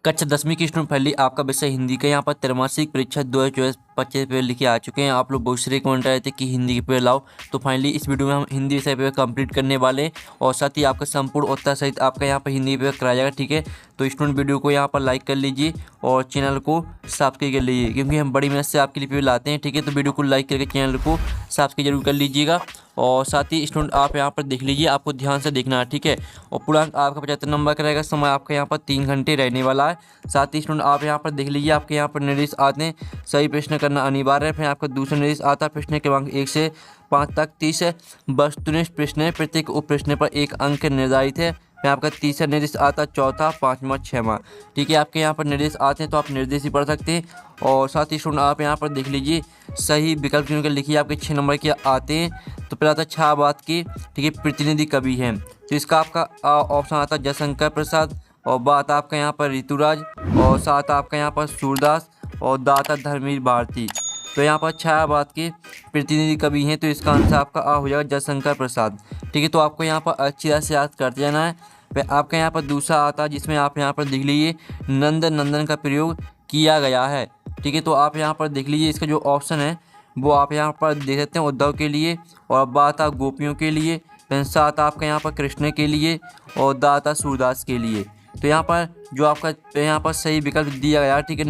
कक्षा 10वीं की स्टूडेंट पहली आपका विषय हिंदी का यहाँ पर त्रैमासिक परीक्षा 2024-25 पेपर लिखे आ चुके हैं। आप लोग बहुत सारे कमेंट आए थे कि हिंदी के पेपर लाओ, तो फाइनली इस वीडियो में हम हिंदी विषय पेपर कंप्लीट करने वाले और साथ ही आपका संपूर्ण उत्तर सहित आपका यहाँ पर हिंदी पेपर कराया जाएगा। ठीक है, तो स्टूडेंट वीडियो को यहाँ पर लाइक कर लीजिए और चैनल को सब्सक्राइब कर लीजिए, क्योंकि हम बड़ी मेहनत से आपके लिए पेपर लाते हैं। ठीक है, तो वीडियो को लाइक करके चैनल को सब्सक्राइब जरूर कर लीजिएगा। और साथ ही स्टूडेंट आप यहाँ पर देख लीजिए, आपको ध्यान से देखना है। ठीक है, और पूर्णांक आपका 75 नंबर का रहेगा। समय आपका यहाँ पर 3 घंटे रहने वाला है। साथ ही स्टूडेंट आप यहाँ पर देख लीजिए, आपके यहाँ पर निर्देश आते हैं सही प्रश्न करना अनिवार्य है। फिर आपका दूसरा निर्देश आता है प्रश्न के अंक 1 से 5 तक 30 वस्तुनिष्ठ प्रश्न है, प्रत्येक उप प्रश्न पर 1 अंक निर्धारित है। फिर आपका तीसरा निर्देश आता है, चौथा, 5वां, 6वां। ठीक है, आपके यहाँ पर निर्देश आते हैं तो आप निर्देश ही पढ़ सकते हैं। और साथ ही स्टूडेंट आप यहाँ पर देख लीजिए, सही विकल्प चुनकर लिखिए। आपके 6 नंबर के आते हैं। तो पहला आता है छायावाद की, ठीक है, प्रतिनिधि कवि हैं, तो इसका आपका ऑप्शन आता है जयशंकर प्रसाद। और बात आपका यहाँ पर ऋतुराज, और साथ आपका यहाँ पर सूरदास, और दाता धर्मवीर भारती। तो यहाँ पर छायावाद के प्रतिनिधि कवि हैं, तो इसका आंसर आपका आ हो जाएगा जयशंकर प्रसाद। ठीक है, तो आपको यहाँ पर अच्छी तरह से याद करते जाना है। फिर आपका यहाँ पर दूसरा आता है, जिसमें आप यहाँ पर देख लीजिए नंदन का प्रयोग किया गया है। ठीक है, तो आप यहाँ पर देख लीजिए, इसका जो ऑप्शन है वो आप यहाँ पर देख सकते हैं उद्धव के लिए, और बात आप गोपियों के लिए, फिर साथ आपका यहाँ पर कृष्ण के लिए, और दाता सूरदास के लिए। तो यहाँ पर जो आपका यहाँ पर सही विकल्प दिया गया है, ठीक है,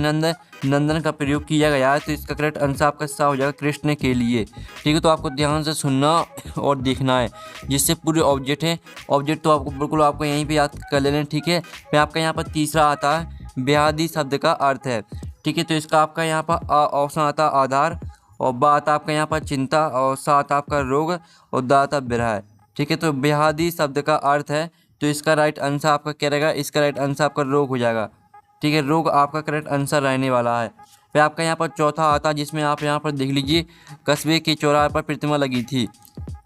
नंदन का प्रयोग किया गया है, तो इसका करेक्ट आंसर आपका सा हो जाएगा कृष्ण के लिए। ठीक है, तो आपको ध्यान से सुनना और देखना है, जिससे पूरे ऑब्जेक्ट है। ऑब्जेक्ट तो आपको बिल्कुल आपको यहीं पे याद कर लेना है। ठीक है, फिर आपका यहाँ पर तीसरा आता है बेहदी शब्द का अर्थ है। ठीक है, तो इसका आपका यहाँ पर ऑप्शन आता है आधार, और बात आपका यहाँ पर चिंता, और साथ आपका रोग, और दाता विरह। ठीक है, तो बेहदी शब्द का अर्थ है, तो इसका राइट आंसर आपका क्या रहेगा? इसका राइट आंसर आपका रोग हो जाएगा। ठीक है, रोग आपका करेक्ट आंसर रहने वाला है। फिर आपका यहाँ पर चौथा आता है, जिसमें आप यहाँ पर देख लीजिए कस्बे के चौराहे पर प्रतिमा लगी थी।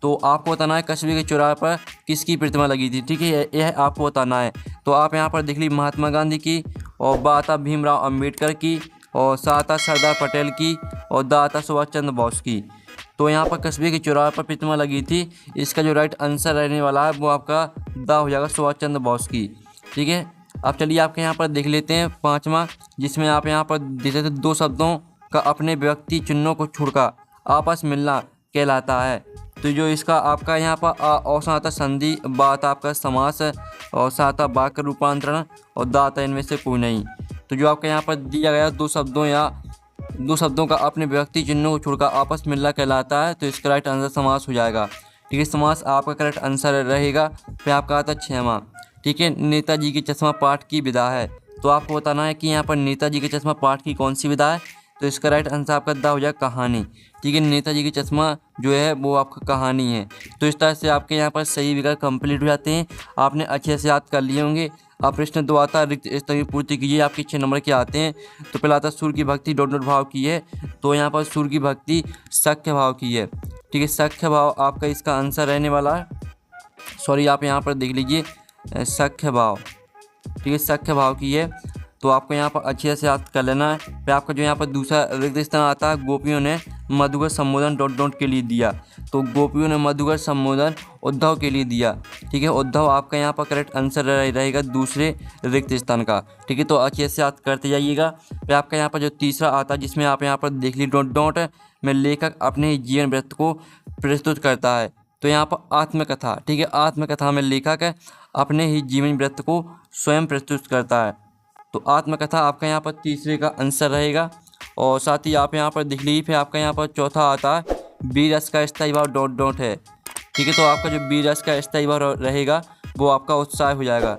तो आपको बताना है कस्बे के चौराहे पर किसकी प्रतिमा लगी थी। ठीक है, यह आपको बताना है। तो आप यहाँ पर देख लीजिए महात्मा गांधी की, और बात आप भीमराव अम्बेडकर की, और साथ सरदार पटेल की, और दाता सुभाष चंद्र बोस की। तो यहाँ पर कस्बे के चौराहे पर प्रतिमा लगी थी। इसका जो राइट आंसर रहने वाला है वो आपका दा हो जाएगा सुभाष चंद्र बोस की। ठीक है, अब चलिए आपके यहाँ पर देख लेते हैं 5वां, जिसमें आप यहाँ पर देख सकते 2 शब्दों का अपने व्यक्ति चिन्हों को छोड़कर आपस मिलना कहलाता है। तो जो इसका आपका यहाँ पर ऑप्शन आता है संधि, बात आपका समास, और साथ वाक्य रूपांतरण, और दाता इनमें से कोई नहीं। तो जो आपका यहाँ पर दिया गया 2 शब्दों का अपने व्यक्ति चिन्हों को छोड़कर आपस मिलना कहलाता है, तो इसका राइट आंसर समास हो जाएगा। ठीक है, समास आपका करेक्ट आंसर रहेगा। फिर आपका आता है 6वां, ठीक है, नेताजी के चश्मा पाठ की विधा है। तो आपको बताना है कि यहाँ पर नेताजी के चश्मा पाठ की कौन सी विधा है। तो इसका राइट आंसर आपका दा हो जाएगा कहानी। ठीक है, नेताजी की चश्मा जो है वो आपका कहानी है। तो इस तरह से आपके यहाँ पर सही विकल्प कंप्लीट हो जाते हैं। आपने अच्छे से याद कर लिए होंगे। अब प्रश्न 2 आता है रिक्त स्थान की पूर्ति कीजिए। आपके 6 नंबर के आते हैं। तो पहला आता है सूर्य की भक्ति डॉट भाव की है। तो यहाँ पर सूर्य की भक्ति सख्य भाव की है। ठीक है, सख्य भाव आपका इसका आंसर रहने वाला है। सॉरी, आप यहाँ पर देख लीजिए सख्य भाव। ठीक है, सख्य भाव की है, तो आपको यहाँ पर अच्छे से याद कर लेना है। फिर आपका जो यहाँ पर दूसरा रिक्त स्थान आता है गोपियों ने मधुकर संबोधन डॉट के लिए दिया। तो गोपियों ने मधुकर संबोधन उद्धव के लिए दिया। ठीक है, उद्धव आपका यहाँ पर करेक्ट आंसर रहेगा दूसरे रिक्त स्थान का। ठीक है, तो अच्छे से याद करते जाइएगा। फिर आपका यहाँ पर जो तीसरा आता है, जिसमें आप यहाँ पर देख लीजिए डॉट में लेखक अपने जीवन वृत्त को प्रस्तुत करता है। तो यहाँ पर आत्मकथा। ठीक है, आत्मकथा में लेखक अपने ही जीवन वृत्त को स्वयं प्रस्तुत करता है। तो आत्मकथा आपका यहाँ पर तीसरे का आंसर रहेगा। और साथ ही आप यहाँ पर देख लीजिए, फिर आपका यहाँ पर चौथा आता है वीर रस का स्थायी भाव डॉट है। ठीक है, तो आपका जो वीर रस का स्थायी भाव रहेगा वो आपका उत्साह हो जाएगा।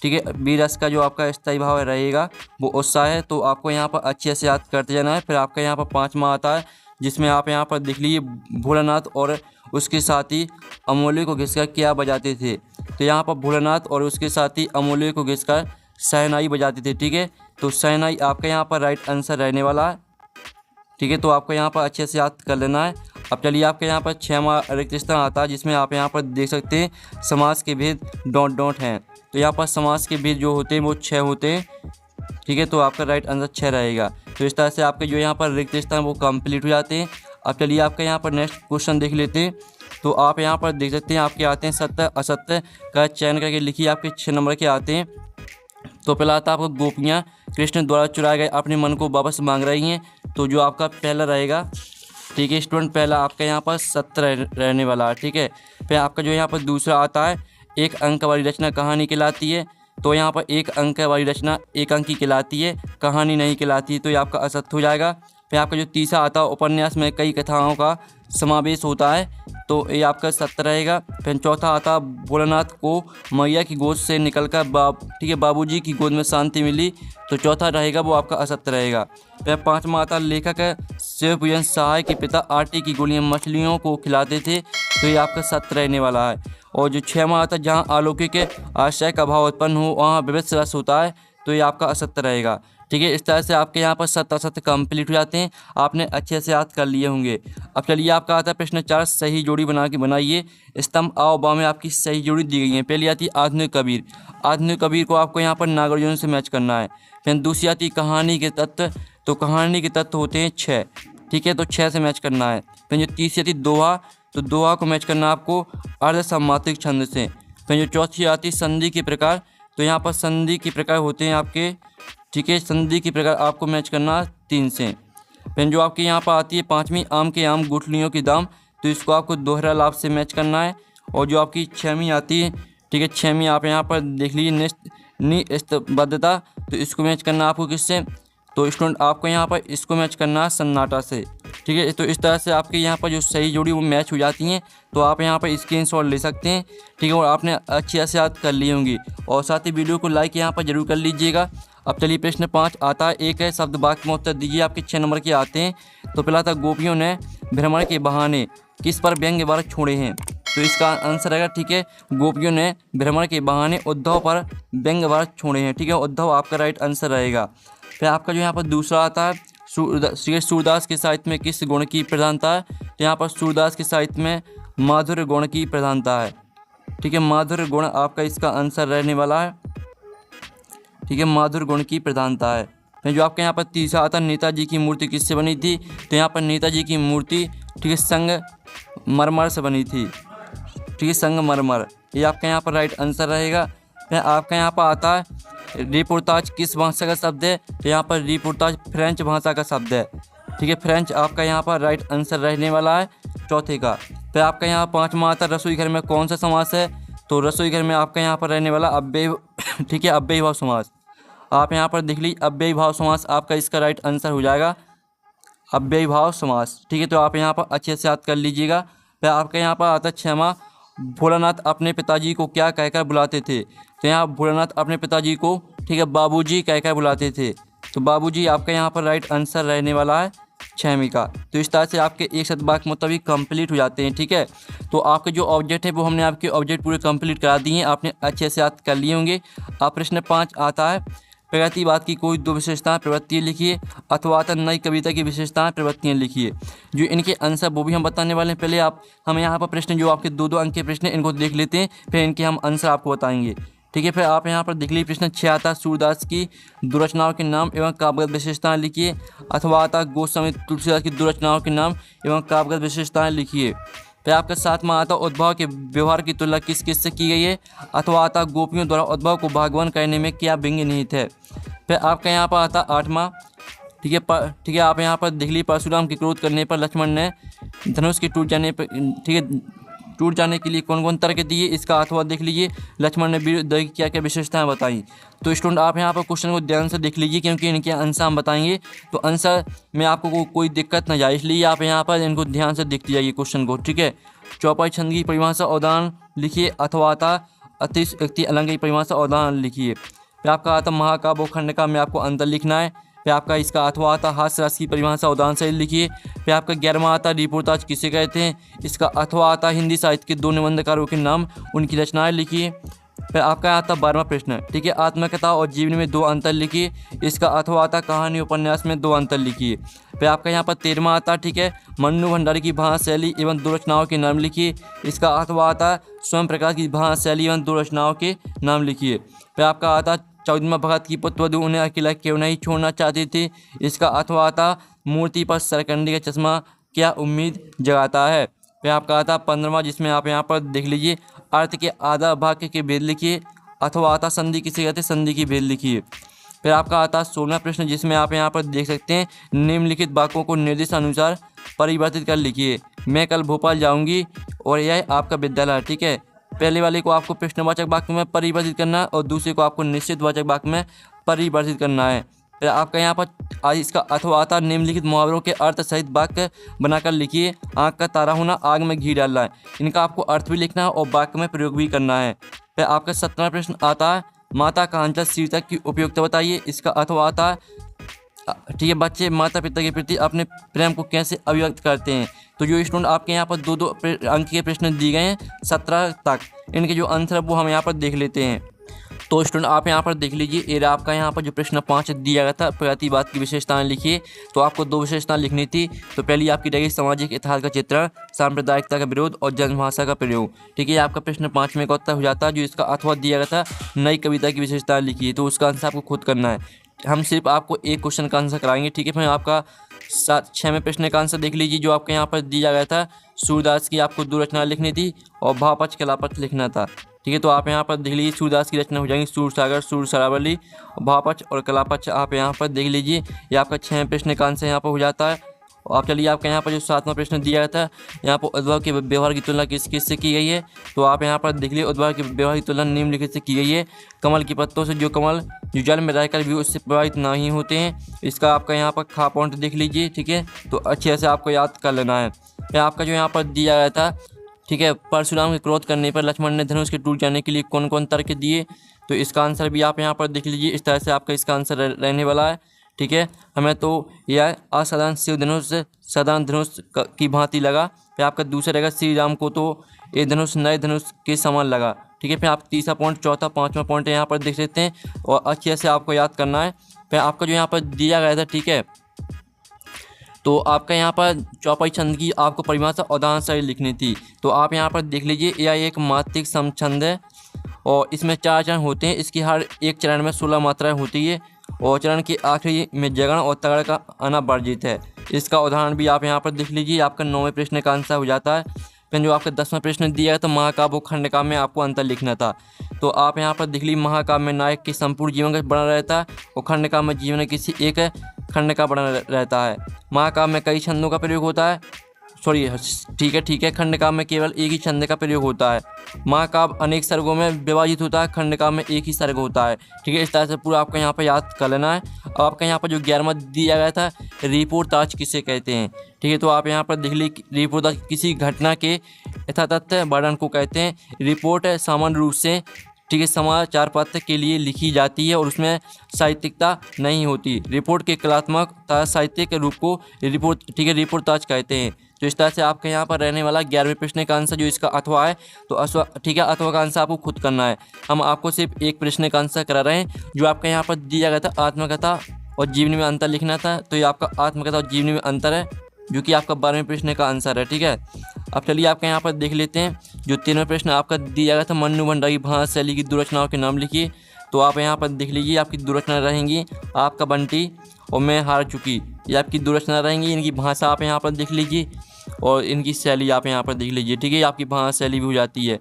ठीक है, वीर रस का जो आपका स्थायी भाव रहेगा वो उत्साह है। तो आपको यहाँ पर अच्छे से याद करते जाना है। फिर आपका यहाँ पर 5वां आता है, जिसमें आप यहाँ पर देख लीजिए भोलानाथ और उसके साथी अमूल्य को घिसकर क्या बजाते थे। तो यहाँ पर भोलानाथ और उसके साथी अमूल्य को घिसकर शहनाई बजाते थे। ठीक है, तो शहनाई आपका यहाँ पर राइट आंसर रहने वाला है। ठीक है, तो आपको यहाँ पर अच्छे से याद कर लेना है। अब चलिए आपके यहाँ पर 6वां रिक्त स्थान आता है, जिसमें आप यहाँ पर देख सकते हैं समास के भेद डॉट हैं। तो यहाँ पर समास के भेद जो होते हैं वो 6 होते हैं। ठीक है, तो आपका राइट आंसर 6 रहेगा। तो इस तरह से आपके जो यहाँ पर रिक्त स्थान वो कंप्लीट हो जाते हैं। अब चलिए आपका यहाँ पर नेक्स्ट क्वेश्चन देख लेते हैं। तो आप यहाँ पर देख सकते हैं आपके आते हैं सत्य असत्य का चयन करके लिखिए। आपके 6 नंबर के आते हैं। तो पहला आता है आपको गोपियाँ कृष्ण द्वारा चुराए गए अपने मन को वापस मांग रही हैं, तो जो आपका पहला रहेगा, ठीक है स्टूडेंट, पहला आपका यहाँ पर सत्य रहने वाला है, ठीक है। फिर आपका जो यहाँ पर दूसरा आता है एक अंक वाली रचना कहानी कहलाती है, तो यहाँ पर एक अंक वाली रचना एक अंक की कहलाती है, कहानी नहीं कहलाती है, तो ये आपका असत्य हो जाएगा। फिर आपका जो तीसरा आता है उपन्यास में कई कथाओं का समावेश होता है, तो ये आपका सत्य रहेगा। फिर चौथा आता है भोलानाथ को मैया की गोद से निकलकर ठीक है बाबूजी की गोद में शांति मिली, तो चौथा रहेगा वो आपका असत्य रहेगा। फिर पाँचवा आता लेखक शिवपूजन सहाय के पिता आटे की गोलियां मछलियों को खिलाते थे, तो ये आपका सत्य रहने वाला है। और जो छठवां आता जहाँ अलौकिक आश्रय का भाव उत्पन्न हो वहाँ विविध रस होता है, तो ये आपका असत्य रहेगा, ठीक है। इस तरह से आपके यहाँ पर सत्य असत्य कंप्लीट हो जाते हैं, आपने अच्छे से याद कर लिए होंगे। अब चलिए आपका आता है प्रश्न 4, सही जोड़ी बना के बनाइए। स्तंभ आ और बा में आपकी सही जोड़ी दी गई है। पहली आती है आधुनिक कबीर, आधुनिक कबीर को आपको यहाँ पर नागार्जुन से मैच करना है। फिर दूसरी आती है कहानी के तत्व, तो कहानी के तत्व होते हैं 6, ठीक है, तो 6 से मैच करना है। फिर जो तीसरी आती दोहा, तो दोहा को मैच करना आपको अर्ध सम्मात्रिक छंद से। फिर जो चौथी आती है संधि के प्रकार, तो यहाँ पर संधि के प्रकार होते हैं आपके, ठीक है, संधि के प्रकार आपको मैच करना 3 से। फिर जो आपके यहाँ पर आती है पाँचवीं आम के आम गुठलियों के दाम, तो इसको आपको दोहरा लाभ से मैच करना है। और जो आपकी 6वीं आती है, ठीक है, 6वीं आप यहाँ पर देख लीजिए निस्तबद्धता, तो इसको मैच करना आपको किससे, तो स्टूडेंट आपको यहाँ पर इसको मैच करना है सन्नाटा से, ठीक है। तो इस तरह से आपके यहाँ पर जो सही जोड़ी वो मैच हो जाती हैं, तो आप यहाँ पर स्क्रीनशॉट ले सकते हैं, ठीक है, और आपने अच्छी से याद कर ली होंगी। और साथ ही वीडियो को लाइक यहाँ पर जरूर कर लीजिएगा। अब चलिए प्रश्न 5 आता है, एक है शब्द वाक्य में उत्तर दीजिए। आपके 6 नंबर के आते हैं। तो पहला था गोपियों ने भ्रमण के बहाने किस पर व्यंग्य वार छोड़े हैं, तो इसका आंसर रहेगा, ठीक है, गोपियों ने भ्रमण के बहाने उद्धव पर व्यंग्य वार छोड़े हैं, ठीक है, उद्धव आपका राइट आंसर रहेगा। फिर आपका जो यहाँ पर दूसरा आता है सूरदास के साहित्य में किस गुण की प्रधानता है, तो यहाँ पर सूरदास के साहित्य में माधुर्य गुण की प्रधानता है, ठीक है, माधुर्य गुण आपका इसका आंसर रहने वाला है, ठीक है, माधुर्य गुण की प्रधानता है। फिर जो आपके यहाँ पर तीसरा आता है नेताजी की मूर्ति किससे बनी थी, तो यहाँ पर नेताजी की मूर्ति, ठीक है, संगमरमर से बनी थी, ठीक है, संगमरमर, ये आपका यहाँ पर राइट आंसर रहेगा। फिर आपका यहाँ पर आता है रिपोर्टाज किस भाषा का शब्द है, तो यहाँ पर रिपोर्टाज फ्रेंच भाषा का शब्द है, ठीक है, फ्रेंच आपका यहाँ पर राइट आंसर रहने वाला है चौथे का। फिर आपका यहाँ पाँचवा आता है रसोई घर में कौन सा समास है, तो रसोई घर में आपका यहाँ पर रहने वाला अव्यय, ठीक है, अव्ययी भाव समास। आप यहाँ पर देख लीजिए अव्ययी भाव समास आपका इसका राइट आंसर हो जाएगा, अव्ययी भाव समास, ठीक है, तो आप यहाँ पर अच्छे से याद कर लीजिएगा। फिर आपका यहाँ पर आता है 6वां, भोलानाथ अपने पिताजी को क्या कहकर बुलाते थे, तो यहाँ भोलानाथ अपने पिताजी को, ठीक है, बाबूजी कहकर बुलाते थे, तो बाबूजी आपका यहाँ पर राइट आंसर रहने वाला है 6वीं का। तो इस तरह से आपके एक शब्द वाक्य मुताबिक कंप्लीट हो जाते हैं, ठीक है। तो आपके जो ऑब्जेक्ट है वो हमने आपके ऑब्जेक्ट पूरे कंप्लीट करा दिए हैं, आपने अच्छे से याद कर लिए होंगे। आप प्रश्न 5 आता है प्रगतिवाद की कोई 2 विशेषताएं प्रवृत्तियाँ लिखिए, अथवा नई कविता की विशेषताएं प्रवृत्तियाँ लिखिए। जो इनके आंसर वो भी हम बताने वाले हैं। पहले हम यहाँ पर प्रश्न जो आपके 2-2 अंक के प्रश्न इनको देख लेते हैं, फिर इनके हम आंसर आपको बताएंगे, ठीक है। फिर आप यहाँ पर देख लीजिए प्रश्न 6 आता है सूरदास की दुरचनाओं के नाम एवं काव्यगत विशेषताएं लिखिए, अथवा आता गोस्वामी तुलसीदास की दुरचनाओं के नाम एवं काव्यगत विशेषताएं लिखिए। फिर आपका 7वां आता उद्भव के व्यवहार की तुलना किस किस से की गई है, अथवा आता गोपियों द्वारा उद्भव को भगवान करने में क्या व्यंग्य निहित है। फिर आपका यहाँ पर आता 8वां, ठीक है, आप यहाँ पर देख लीजिए परशुराम के क्रोध करने पर लक्ष्मण ने धनुष के टूट जाने पर, ठीक है, टूट जाने के लिए कौन कौन तर्क दिए, इसका अथवा देख लीजिए लक्ष्मण ने वीर की क्या क्या विशेषताएं बताई। तो स्टूडेंट आप यहाँ पर क्वेश्चन को ध्यान से देख लीजिए, क्योंकि इनके आंसर हम बताएंगे, तो आंसर में आपको कोई दिक्कत ना जाए, इसलिए आप यहाँ पर इनको ध्यान से देखते जाइए क्वेश्चन को, ठीक है। चौपाई छंद की परिभाषा उदाहरण लिखिए, अथवा आता अतिशयोक्ति अलंग की परिभाषा उदाहरण लिखिए। फिर आपका आता महाकाव्य खंड का में आपको अंतर लिखना है। फिर आपका इसका अथवा आता हास्य रस की परिभाषा उदाहरण से लिखिए। फिर आपका 11वां आता रिपोर्टाज किसे कहते हैं, इसका अथवा आता हिंदी साहित्य के 2 निबंधकारों के नाम उनकी रचनाएं लिखिए। फिर आपका आता 12वां प्रश्न, ठीक है, आत्मकथा और जीवन में 2 अंतर लिखिए, इसका अथवा आता कहानी उपन्यास में 2 अंतर लिखिए। फिर आपका यहाँ पर 13वां आता, ठीक है, मन्नू भंडारी की भाषा शैली एवं 2 रचनाओं के नाम लिखिए, इसका अथवा आता स्वयं प्रकाश की भाषा शैली एवं 2 रचनाओं के नाम लिखिए। फिर आपका आता 14वां भगत की पुत्रवधू उन्हें अकेला क्यों नहीं छोड़ना चाहती थी, इसका अथवा आता मूर्ति पर सरकंडी का चश्मा क्या उम्मीद जगाता है। फिर आपका आता 15वां, जिसमें आप यहाँ पर देख लीजिए अर्थ के आधा वाक्य के भेद लिखिए, अथवा आता संधि किसे कहते हैं, संधि की भेद लिखिए। फिर आपका आता है 16वां प्रश्न, जिसमें आप यहाँ पर देख सकते हैं निम्नलिखित वाक्यों को निर्देश अनुसार परिवर्तित कर लिखिए। मैं कल भोपाल जाऊंगी और यह आपका विद्यालय है, ठीक है। पहले वाले को आपको प्रश्नवाचक वाक्य में परिवर्तित करना है और दूसरे को आपको निश्चितवाचक वाक्य में परिवर्तित करना है। फिर आपका यहाँ पर इसका अथवा आता निम्नलिखित मुहावरों के अर्थ सहित वाक्य बनाकर लिखिए। आँख का तारा होना, आग में घी डालना है, इनका आपको अर्थ भी लिखना है और वाक्य में प्रयोग भी करना है। फिर आपका 17वां प्रश्न आता है माता का अंचल शीर्षक की उपयोगिता बताइए। इसका अथवा आता है, ठीक है, बच्चे माता पिता के प्रति अपने प्रेम को कैसे अभिव्यक्त करते हैं। तो जो स्टूडेंट आपके यहाँ पर 2-2 अंक के प्रश्न दिए गए हैं 17 तक, इनके जो आंसर है वो हम यहाँ पर देख लेते हैं। तो स्टूडेंट आप यहाँ पर देख लीजिए, ये आपका यहाँ पर जो प्रश्न 5 दिया गया था, प्रतिवाद की विशेषताएं लिखिए। तो आपको 2 विशेषताएं लिखनी थी। तो पहली आपकी रहेगी सामाजिक इतिहास का चित्रण, सांप्रदायिकता का विरोध और जनभाषा का प्रयोग, ठीक है। आपका प्रश्न 5 में का उत्तर हो जाता है। जो इसका अथवा दिया गया था नई कविता की विशेषताएं लिखिए, तो उसका आंसर आपको खुद करना है। हम सिर्फ आपको एक क्वेश्चन का आंसर कराएंगे, ठीक है। फिर आपका 6वें प्रश्न का आंसर देख लीजिए, जो आपके यहाँ पर दिया गया था सूरदास की आपको 2 रचना लिखनी थी और भावपक्ष कलापक्ष लिखना था, ठीक है। तो आप यहाँ पर देख लीजिए सूरदास की रचना हो जाएंगी सूर सागर, सूर शरावली, भावपक्ष और कलापक्ष आप यहाँ पर देख लीजिए। ये आपका 6वें प्रश्न का आंसर यहाँ पर हो जाता है। और आप चलिए आपका यहाँ पर जो 7वां प्रश्न दिया गया था, यहाँ पर उद्भव के व्यवहार की तुलना किस किस से की गई है। तो आप यहाँ पर देख लीजिए उद्भव के व्यवहार की तुलना निम्नलिखित से की गई है। कमल के पत्तों से, जो कमल जो जल में रहकर भी उससे प्रभावित नहीं होते हैं। इसका आपका यहाँ पर खा पॉइंट देख लीजिए, ठीक है। तो अच्छे से आपको याद कर लेना है। फिर आपका जो यहाँ पर दिया गया था, ठीक है, परशुराम के क्रोध करने पर लक्ष्मण ने धनुष के टूट जाने के लिए कौन कौन तर्क दिए। तो इसका आंसर भी आप यहाँ पर देख लीजिए। इस तरह से आपका इसका आंसर रहने वाला है, ठीक है। हमें तो यह असाधारण शिव धनुष साधारण धनुष की भांति लगा। फिर आपका दूसरा रहेगा श्री राम को तो ये धनुष नए धनुष के समान लगा, ठीक है। फिर आप तीसरा पॉइंट, चौथा, 5वां पॉइंट यहाँ पर देख सकते हैं और अच्छे से आपको याद करना है। फिर आपका जो यहाँ पर दिया गया था, ठीक है, तो आपका यहाँ पर चौपाई छंद की आपको परिभाषा उदाहरण सही लिखनी थी। तो आप यहाँ पर देख लीजिए, यह एक मात्रिक समछंद है और इसमें 4 चरण होते हैं। इसकी हर एक चरण में 16 मात्राएं होती है और चरण के आखिरी में जगण और तगड़ का आना वर्जित है। इसका उदाहरण भी आप यहाँ पर देख लीजिए। आपका 9वें प्रश्न का आंसर हो जाता है। फिर जो आपका 10वां प्रश्न दिया है, तो महाकाव्य और खंडकाव्य में आपको अंतर लिखना था। तो आप यहाँ पर देख लीजिए, महाकाव्य में नायक के संपूर्ण जीवन का बना रहता है और खंडकाव्य में जीवन किसी एक खंड का बना रहता है। महाकाव्य में कई छंदों का प्रयोग होता है, ठीक है। खंडकाव्य में केवल एक ही छंद का प्रयोग होता है। महाकाव्य अनेक सर्गों में विभाजित होता है, खंडकाव्य में एक ही सर्ग होता है, ठीक है। इस तरह से पूरा आपका यहाँ पर याद कर लेना है। अब आपका यहाँ पर जो 11वां दिया गया था, रिपोर्टाज किसे कहते हैं, ठीक है। तो आप यहाँ पर देख लीजिए, रिपोर्टाज किसी घटना के यथातथ्य वर्णन को कहते हैं। रिपोर्ट सामान्य रूप से, ठीक है, समाचार पत्र के लिए लिखी जाती है और उसमें साहित्यिकता नहीं होती। रिपोर्ट के कलात्मक तथा साहित्यिक रूप को रिपोर्ट, ठीक है, रिपोर्टाज कहते हैं। तो इस तरह से आपके यहाँ पर रहने वाला 11वें प्रश्न का आंसर जो इसका अथवा है, तो अथवा, ठीक है, अथवा का आंसर आपको खुद करना है। हम आपको सिर्फ एक प्रश्न का आंसर करा रहे हैं। जो आपके यहाँ पर दिया गया था आत्मकथा और जीवनी में अंतर लिखना था, तो ये आपका आत्मकथा और जीवनी में अंतर है, जो कि आपका 12वें प्रश्न का आंसर है, ठीक है। अब चलिए आपके यहाँ पर देख लेते हैं। जो 13वां प्रश्न आपका दिया गया था, मन्नू भंडारी भाषा शैली की 2 रचनाओं के नाम लिखिए। तो आप यहाँ पर देख लीजिए, आपकी 2 रचना रहेंगी, आपका बंटी और मैं हार चुकी, ये आपकी 2 रचना रहेंगी। इनकी भाषा आप यहाँ पर देख लीजिए और इनकी शैली आप यहाँ पर देख लीजिए, ठीक है। आपकी भाषा शैली भी हो जाती है।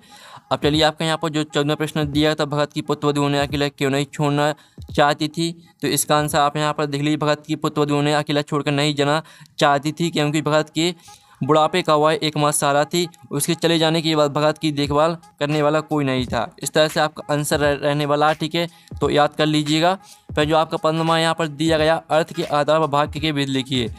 अब चलिए आपका यहाँ पर जो 14वां प्रश्न दिया था, भगत की पुत्रवधू उन्हें अकेला क्यों नहीं छोड़ना चाहती थी। तो इसका आंसर आप यहाँ पर देख लीजिए, भगत की पुत्रवधू उन्हें अकेला छोड़कर नहीं जाना चाहती थी, क्योंकि भगत के बुढ़ापे का वह एकमात्र सहारा थी। उसके चले जाने के बाद भगत की देखभाल करने वाला कोई नहीं था। इस तरह से आपका आंसर रहने वाला है, ठीक है। तो याद कर लीजिएगा। फिर जो आपका 15वां यहाँ पर दिया गया, अर्थ के आधार पर वाक्य के भेद लिखिए।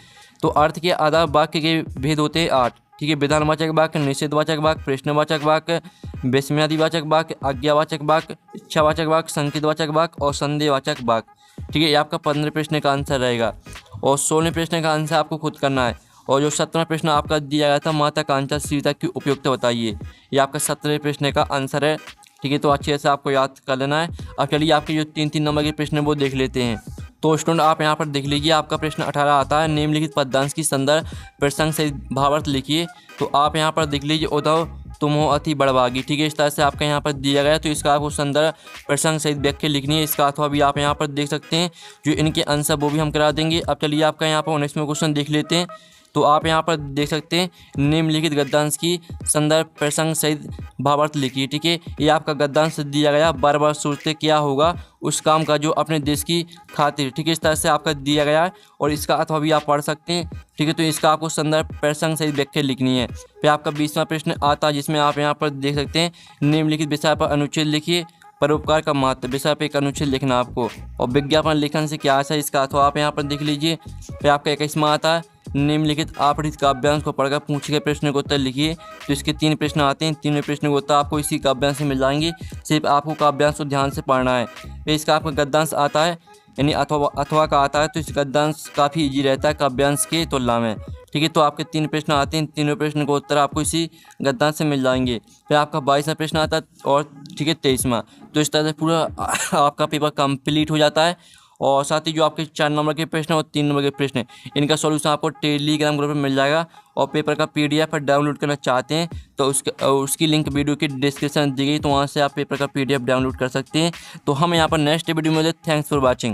तो अर्थ के आधार वाक्य के भेद होते हैं 8, ठीक है। विधानवाचक वाक्य, निषेधवाचक वाक्य, प्रश्नवाचक वाक्य, विस्मयादिवाचक वाक्य, आज्ञावाचक वाक्य, इच्छावाचक वाक्य, संकेतवाचक वाक्य और संदेहवाचक वाक्य, ठीक है। ये आपका 15वें प्रश्न का आंसर रहेगा और 16वें प्रश्न का आंसर आपको खुद करना है। और जो 17वां प्रश्न आपका दिया गया था, माता का अंचल शीर्षक की उपयोगिता बताइए, ये आपका 17वें प्रश्न का आंसर है, ठीक है। तो अच्छे से आपको याद कर लेना है। अब चलिए आपके जो 3-3 नंबर के प्रश्न वो देख लेते हैं। तो स्टूडेंट आप यहाँ पर देख लीजिए, आपका प्रश्न 18 आता है, निम्नलिखित पद्यांश की संदर्भ प्रसंग सहित भावार्थ लिखिए। तो आप यहाँ पर देख लीजिए, उद्धव तुम हो अति बड़भागी, ठीक है। इस तरह से आपका यहाँ पर दिया गया, तो इसका आपको संदर्भ प्रसंग सहित व्याख्या लिखनी है। इसका अथवा भी आप यहाँ पर देख सकते हैं। जो इनके आंसर वो भी हम करा देंगे। अब चलिए आपका यहाँ पर 19वां क्वेश्चन देख लेते हैं। तो आप यहाँ पर देख सकते हैं निम्नलिखित गद्यांश की संदर्भ प्रसंग सहित भावार्थ लिखिए। ठीक है, ये आपका गद्यांश दिया गया, बार बार सोचते क्या होगा उस काम का जो अपने देश की खातिर। ठीक है, इस तरह से आपका दिया गया है और इसका अथवा भी आप पढ़ सकते हैं। ठीक है, तो इसका आपको संदर्भ प्रसंग सहित व्याख्या लिखनी है। फिर आपका 20वां प्रश्न आता है जिसमें आप यहाँ पर देख सकते हैं निम्नलिखित विषय पर अनुच्छेद लिखिए। परोपकार का महत्व विषय पर एक अनुच्छेद लिखना आपको, और विज्ञापन लेखन से क्या आशा है इसका अथवा आप यहाँ पर देख लीजिए। फिर आपका 21वां आता है निम्नलिखित आपरित काव्यांश को पढ़कर पूछे गए प्रश्न के उत्तर लिखिए। तो इसके 3 प्रश्न आते हैं, तीनों प्रश्न के उत्तर आपको इसी काव्यांश से मिल जाएंगे, सिर्फ आपको काव्यांश को ध्यान से पढ़ना है। फिर इसका आपका गद्यांश आता है यानी अथवा का आता है, तो इस गद्यांश काफ़ी ईजी रहता है काव्यांश के तुलना में। ठीक है, तो आपके 3 प्रश्न आते हैं, तीनों प्रश्न के उत्तर आपको इसी गद्यांश से मिल जाएंगे। फिर आपका 22वां प्रश्न आता है और ठीक है 23वां। तो इस तरह से पूरा आपका पेपर कंप्लीट हो जाता है। और साथ ही जो आपके 4 नंबर के प्रश्न और 3 नंबर के प्रश्न हैं इनका सॉल्यूशन आपको टेलीग्राम ग्रुप में मिल जाएगा। और पेपर का PDF डाउनलोड करना चाहते हैं तो उसकी लिंक वीडियो की डिस्क्रिप्शन दी गई, तो वहाँ से आप पेपर का PDF डाउनलोड कर सकते हैं। तो हम यहाँ पर नेक्स्ट वीडियो में मिलते हैं। Thanks for watching.